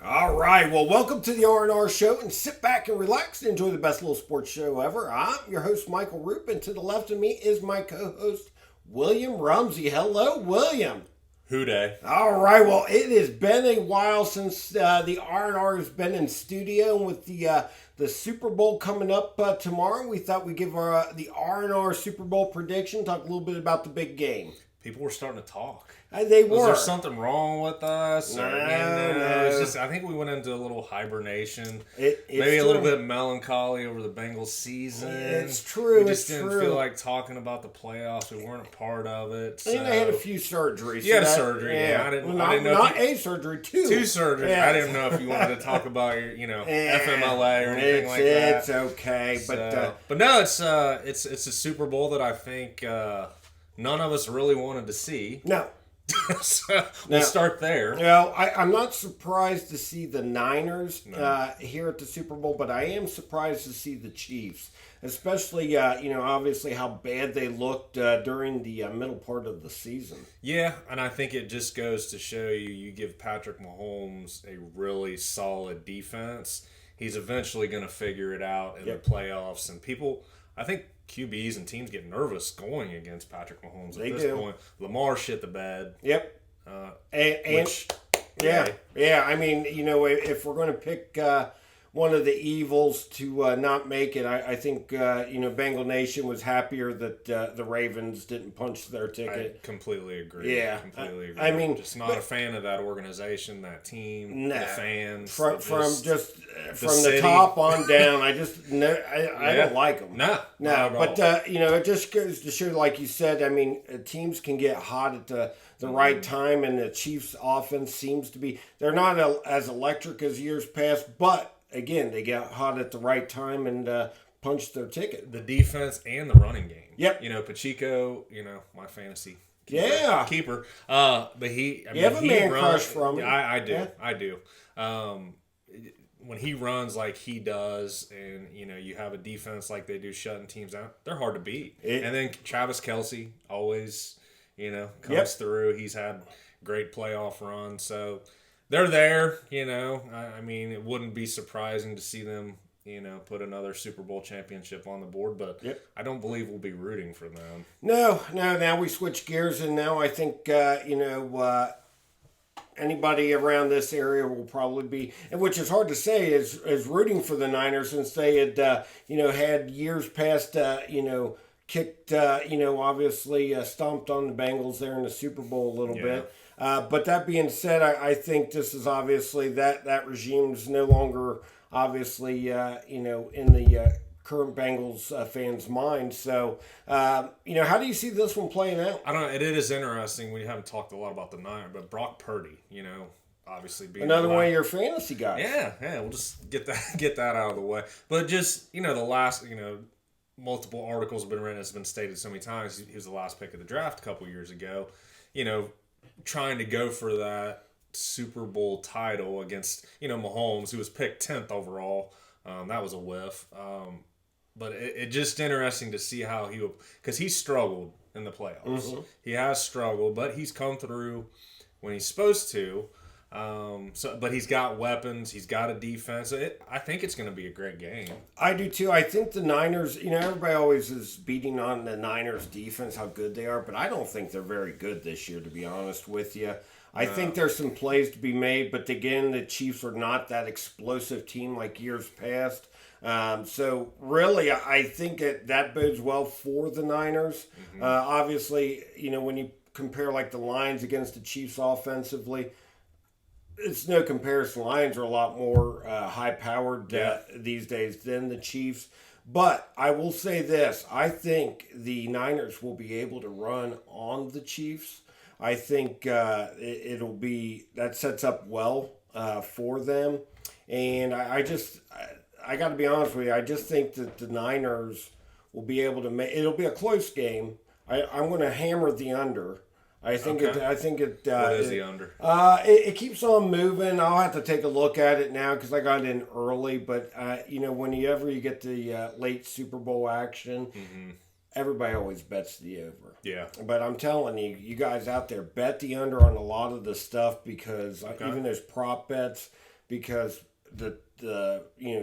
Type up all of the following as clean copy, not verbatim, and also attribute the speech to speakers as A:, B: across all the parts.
A: All right, well, welcome to the R&R Show, and sit back and relax and enjoy the best little sports show ever. I'm your host, Michael Roope, and to the left of me is my co-host, William Rumsey. Hello, William.
B: Hooday.
A: All right, well, it has been a while since the R&R has been in studio, and with the Super Bowl coming up tomorrow, we thought we'd give the R&R Super Bowl prediction, talk a little bit about the big game.
B: People were starting to talk.
A: They were.
B: Was there something wrong with us?
A: No.
B: It's just, I think we went into a little hibernation.
A: It's
B: Maybe
A: true.
B: a little bit of melancholy over the Bengals season.
A: It's true.
B: We just didn't feel like talking about the playoffs. We weren't a part of it. So.
A: And they had a few surgeries.
B: You had a surgery, yeah. I didn't know
A: not a surgery, two.
B: Two surgeries.
A: Yeah.
B: I didn't know if you wanted to talk about your, FMLA or anything like that.
A: It's okay,
B: but no, it's a Super Bowl that I think none of us really wanted to see.
A: No.
B: So we'll start there.
A: Well, I'm not surprised to see the Niners here at the Super Bowl, but I am surprised to see the Chiefs, especially, obviously how bad they looked during the middle part of the season.
B: Yeah, and I think it just goes to show you give Patrick Mahomes a really solid defense. He's eventually going to figure it out in the playoffs, and I think QBs and teams get nervous going against Patrick Mahomes at this point. Lamar shit the bed.
A: Yep. Yeah. I mean, if we're going to pick one of the evils to not make it, I think Bengal Nation was happier that the Ravens didn't punch their ticket.
B: I completely agree.
A: Yeah,
B: completely agree.
A: I mean,
B: just not a fan of that organization, that team, the fans.
A: From the top on down, I don't like them.
B: No.
A: But it just goes to show, like you said. I mean, teams can get hot at the right time, and the Chiefs' offense seems to be. They're not as electric as years past, but again, they got hot at the right time and punched their ticket.
B: The defense and the running game.
A: Yep.
B: Pacheco, my fantasy keeper. But he
A: have a man crush from him.
B: I do. Yeah. I do. When he runs like he does, and you have a defense like they do, shutting teams out, they're hard to beat. And then Travis Kelce always, comes through. He's had great playoff runs, so they're there. I mean, it wouldn't be surprising to see them, put another Super Bowl championship on the board, but I don't believe we'll be rooting for them.
A: No. Now we switch gears, and now I think anybody around this area will probably be, and which is hard to say, is rooting for the Niners, since they had had years past kicked obviously stomped on the Bengals there in the Super Bowl a little bit. But that being said, I think this is obviously that regime is no longer obviously in the current Bengals fans' mind. So how do you see this one playing out?
B: I don't know. It is interesting. We haven't talked a lot about the Niners, but Brock Purdy, obviously being
A: another one of your fantasy guys.
B: Yeah. We'll just get that out of the way. But just the last multiple articles have been written. It's been stated so many times. He was the last pick of the draft a couple years ago. Trying to go for that Super Bowl title against, Mahomes, who was picked 10th overall. That was a whiff. But it's just interesting to see how because he struggled in the playoffs. Mm-hmm. He has struggled, but he's come through when he's supposed to. But he's got weapons. He's got a defense. I think it's going to be a great game.
A: I do too. I think the Niners, everybody always is beating on the Niners defense, how good they are, but I don't think they're very good this year, to be honest with you. I think there's some plays to be made, but again, the Chiefs are not that explosive team like years past. So really, I think that bodes well for the Niners. Mm-hmm. Obviously, when you compare like the Lions against the Chiefs offensively, it's no comparison. Lions are a lot more high-powered these days than the Chiefs. But I will say this. I think the Niners will be able to run on the Chiefs. I think it'll be – that sets up well for them. And I got to be honest with you. I just think that the Niners will be able to make – it'll be a close game. I'm going to hammer the under. I think it.
B: What is the under?
A: It keeps on moving. I'll have to take a look at it now because I got in early. But whenever you get the late Super Bowl action, everybody always bets the over.
B: Yeah.
A: But I'm telling you, you guys out there, bet the under on a lot of the stuff because even those prop bets, because the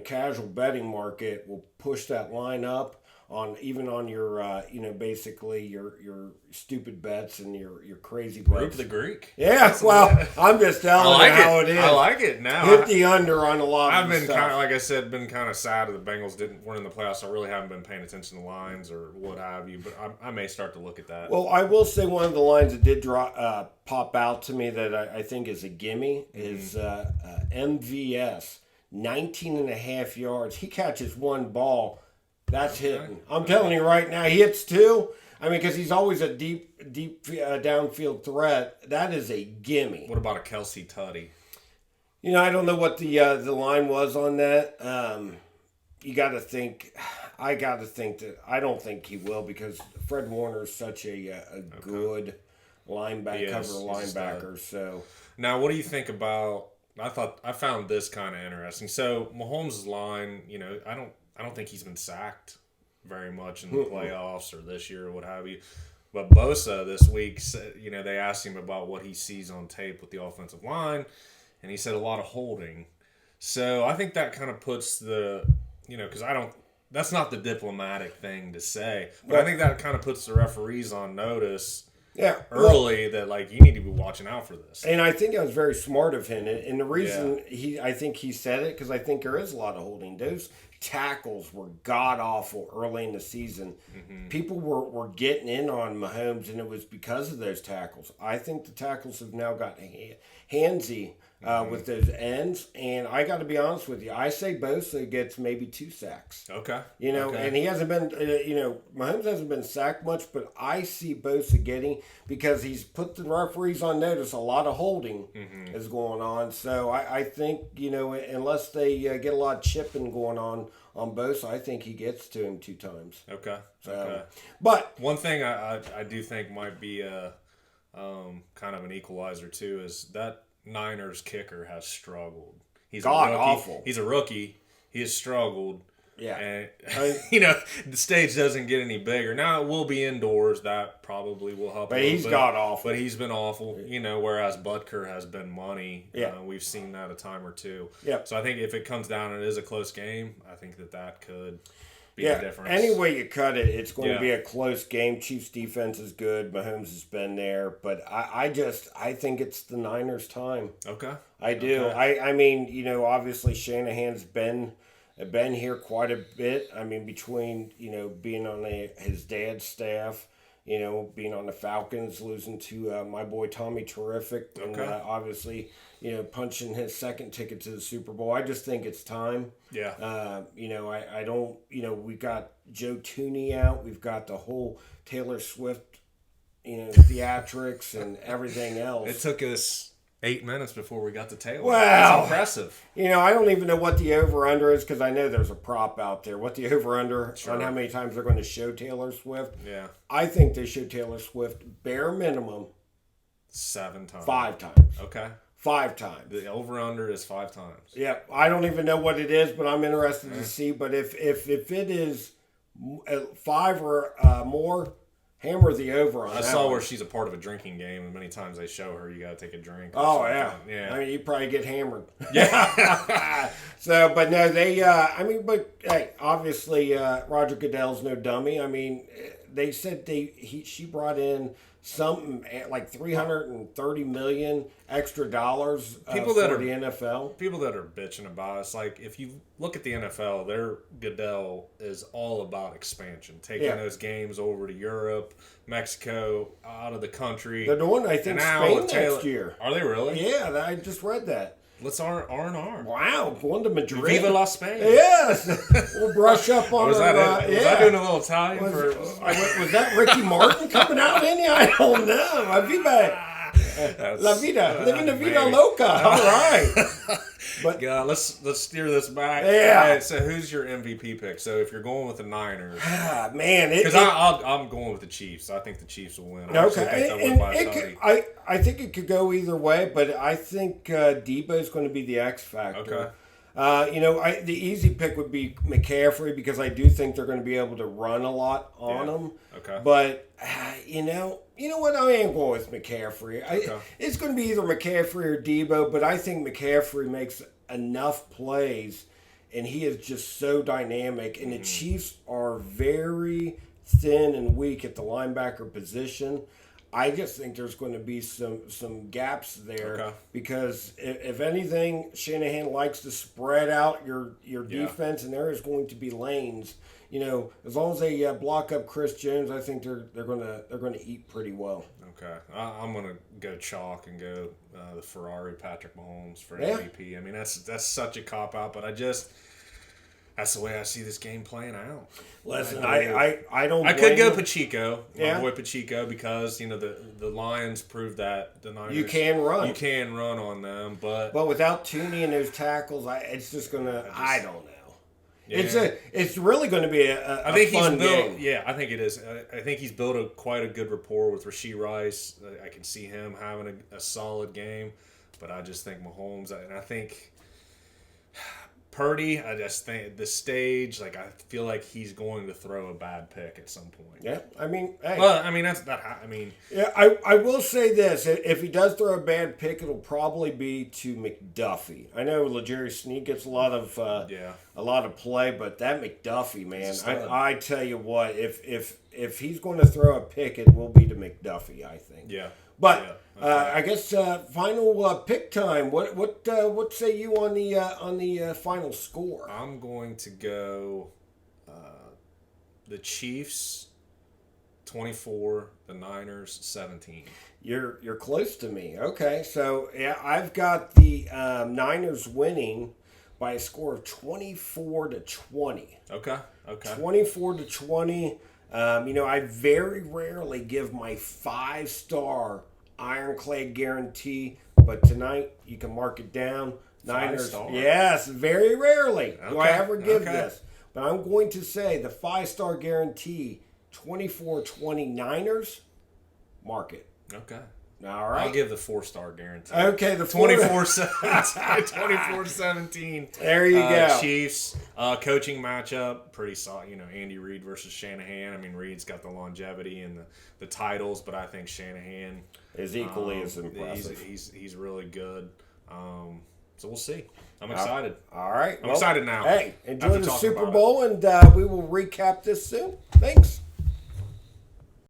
A: casual betting market will push that line up on even on your basically your stupid bets and your crazy bets.
B: Roope the Greek.
A: Yeah, well, I'm just telling you how it is.
B: I like it now.
A: Hit the under on a lot
B: I've
A: of
B: been
A: stuff.
B: kind of, like I said, been kind of sad that the Bengals weren't in the playoffs. I really haven't been paying attention to lines or what have you, but I may start to look at that.
A: Well, I will say one of the lines that did pop out to me that I think is a gimme is MVS, 19 and a half yards. He catches one ball. That's hitting. I'm telling you right now, he hits two. I mean, because he's always a deep downfield threat. That is a gimme.
B: What about a Kelsey Tutty?
A: I don't know what the line was on that. You got to think. I got to think that I don't think he will because Fred Warner is such a good linebacker. So
B: now, what do you think about? I found this kind of interesting. So Mahomes' line, I don't think he's been sacked very much in the playoffs or this year or what have you. But Bosa this week, they asked him about what he sees on tape with the offensive line, and he said a lot of holding. So I think that kind of puts because that's not the diplomatic thing to say, but I think that kind of puts the referees on notice.
A: Yeah,
B: early that you need to be watching out for this.
A: And I think that was very smart of him. And the reason I think he said it because I think there is a lot of holding. Those tackles were god awful early in the season. Mm-hmm. People were getting in on Mahomes, and it was because of those tackles. I think the tackles have now got handsy with those ends, and I got to be honest with you. I say Bosa gets maybe 2 sacks.
B: Okay.
A: And he hasn't been, Mahomes hasn't been sacked much, but I see Bosa getting, because he's put the referees on notice, a lot of holding is going on. So I think, unless they get a lot of chipping going on Bosa, I think he gets to him 2 times.
B: Okay.
A: So, but
B: one thing I do think might be a kind of an equalizer too is that Niners kicker has struggled. He's
A: awful.
B: He's a rookie. He has struggled.
A: Yeah.
B: And, the stage doesn't get any bigger. Now, it will be indoors. That probably will help.
A: But he's got awful.
B: But he's been awful, whereas Butker has been money.
A: Yeah.
B: We've seen that a time or two.
A: Yeah.
B: So I think if it comes down and it is a close game, I think that could be the difference.
A: Any way you cut it, it's going to be a close game. Chiefs defense is good. Mahomes has been there. But I think it's the Niners' time.
B: Okay.
A: I do. Okay. I mean, obviously Shanahan's been here quite a bit. I mean, between, being on his dad's staff, being on the Falcons, losing to my boy Tommy Terrific, and obviously, punching his second ticket to the Super Bowl. I just think it's time.
B: Yeah.
A: I don't, we got Joe Tooney out. We've got the whole Taylor Swift, theatrics and everything else.
B: It took us 8 minutes before we got to Taylor.
A: Wow.
B: That's impressive.
A: I don't even know what the over-under is because I know there's a prop out there. What the over-under on how many times they're going to show Taylor Swift.
B: Yeah.
A: I think they show Taylor Swift bare minimum
B: 7 times.
A: 5 times.
B: Okay.
A: 5 times.
B: The over-under is 5 times.
A: Yeah. I don't even know what it is, but I'm interested to see. But if it is 5 or more, hammer the over on that.
B: I saw where she's a part of a drinking game, and many times they show her you got to take a drink.
A: Oh, yeah.
B: Yeah.
A: I mean, you probably get hammered.
B: Yeah.
A: So, but no, hey, obviously, Roger Goodell's no dummy. I mean, they said she brought in something like $330 million extra dollars for the NFL.
B: People that are bitching about it, it's like if you look at the NFL, their Goodell is all about expansion, taking those games over to Europe, Mexico, out of the country.
A: They're doing, I think, Spain next year.
B: Are they really?
A: Yeah, I just read that.
B: Let's R&R.
A: Wow, going to Madrid.
B: Viva la Spain.
A: Yes. We'll brush up on
B: was that Was I doing a little Italian?
A: Was that Ricky Martin coming out in you? I don't know. Viva la vida. Living la vida loca. All right.
B: But let's steer this back.
A: Yeah.
B: Right, so who's your MVP pick? So if you're going with the Niners,
A: man,
B: because I'm going with the Chiefs. I think the Chiefs will win.
A: I think it could go either way, but I think Debo is going to be the X factor.
B: Okay.
A: The easy pick would be McCaffrey because I do think they're going to be able to run a lot on him.
B: Okay.
A: But you know what? I am going with McCaffrey. It's going to be either McCaffrey or Debo, but I think McCaffrey makes enough plays, and he is just so dynamic. And the Chiefs are very thin and weak at the linebacker position. I just think there's going to be some gaps there because if anything, Shanahan likes to spread out your defense, and there is going to be lanes. As long as they block up Chris Jones, I think they're gonna eat pretty well.
B: Okay, I'm gonna go chalk and go the Ferrari Patrick Mahomes for MVP. I mean that's such a cop out, but that's the way I see this game playing out.
A: Listen, I don't.
B: I could go Pacheco, my boy Pacheco, because the Lions proved that the Niners
A: you can
B: run on them, but
A: without Tooney and those tackles, it's just gonna. I don't know. Yeah. It's really going to be a fun game.
B: Yeah, I think it is. I think he's built quite a good rapport with Rashee Rice. I can see him having a solid game, but I just think Mahomes, and I think Purdy, I just think the stage, I feel like he's going to throw a bad pick at some point.
A: Yeah, I mean, hey.
B: Well, I mean, that's not how, I mean.
A: Yeah, I will say this. If he does throw a bad pick, it'll probably be to McDuffie. I know L'Jarius Sneed gets a lot of play, but that McDuffie, man, I tell you what, if he's going to throw a pick, it will be to McDuffie, I think.
B: Yeah.
A: But I guess final pick time. What say you on the final score?
B: I'm going to go the Chiefs 24, the Niners 17.
A: You're close to me. Okay, so yeah, I've got the Niners winning by a score of 24-20.
B: Okay.
A: 24-20. I very rarely give my 5-star ironclad guarantee, but tonight you can mark it down. Niners.
B: 5-star?
A: Yes, very rarely do I ever give this. But I'm going to say the 5-star guarantee, 24-20 Niners, mark it.
B: Okay.
A: All right.
B: I'll give the 4-star guarantee.
A: Okay, the
B: 24-17.
A: There you go.
B: Chiefs. Coaching matchup, pretty solid. Andy Reid versus Shanahan. I mean, Reid's got the longevity and the titles, but I think Shanahan
A: is equally as impressive.
B: He's really good. So we'll see. I'm excited.
A: All right.
B: I'm excited now.
A: Hey, enjoy the Super Bowl, and we will recap this soon. Thanks.